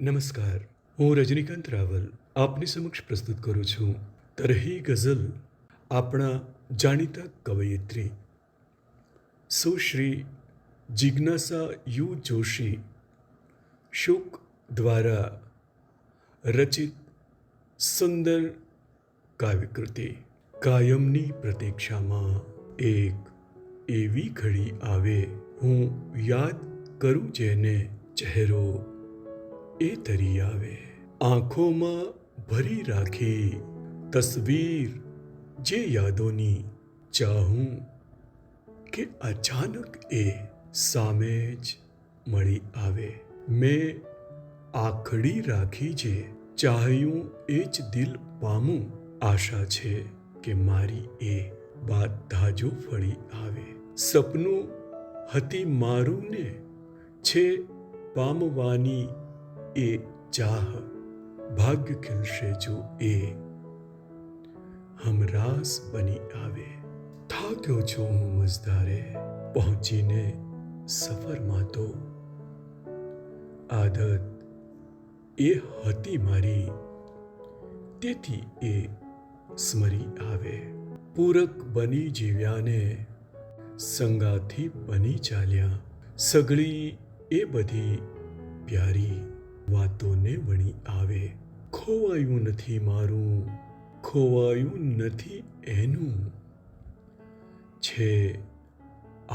નમસ્કાર, હું રજનીકાંત રાવલ આપની સમક્ષ પ્રસ્તુત કરું છું તરહી ગઝલ. આપણા જાણીતા કવયિત્રી સુશ્રી જિજ્ઞાસા યુ જોશી શુક દ્વારા રચિત સુંદર કાવ્યકૃતિ. કાયમની પ્રતીક્ષામાં એક એવી ઘડી આવે, હું યાદ કરું જેને ચહેરો એ તરી આવે. આંખોમાં ભરી રાખી તસવીર જે યાદોની, ચાહું કે અચાનક એ સામે જ મળી આવે. મેં આખડી રાખી જે ચાહ્યું એ જ દિલ પામું. આશા છે કે મારી એ બાત ધાજો ફળી આવે. સપનું હતી મારું ને છે પામવાની એ ચાહ, ભાગ્ય ખિલશે જો એ હમરાસ બની આવે. થાક્યો છું હું મઝધારે પહોંચીને સફરમાં, તો આદત એ હતી મારી તેથી એ સ્મરી આવે. પૂરક બની જીવ્યાને સંગાથી બની ચાલ્યા, સઘળી એ બધી પ્યારી વાતોને વણી આવે. ખોવાયું નથી મારું, ખોવાયું નથી એનું, છે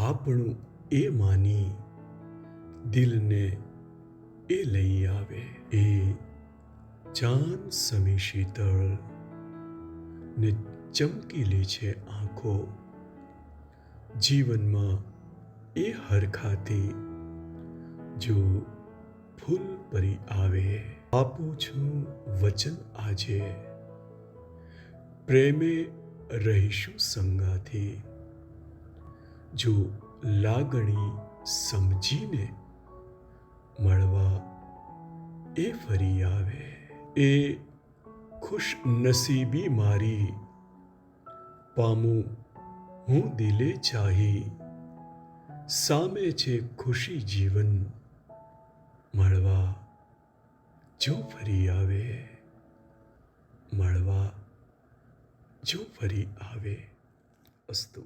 આપણું એ માની દિલને એ લઈ આવે. એ ચાંદ સમી શીતળ ને ચમકીલી છે આંખો, જીવનમાં એ હરખાતી જો ફૂલ પરી આવે. આપું છું વચન આજે, પ્રેમે રહીશું સંગાથી, જો લાગણી સમજીને મળવા એ ફરી આવે. એ ખુશ નસીબી મારી પામું હું દિલે ચાહી, સામે છે ખુશી જીવન મળવા જો ફરી આવે. મળવા જો ફરી આવે. અસ્તુ.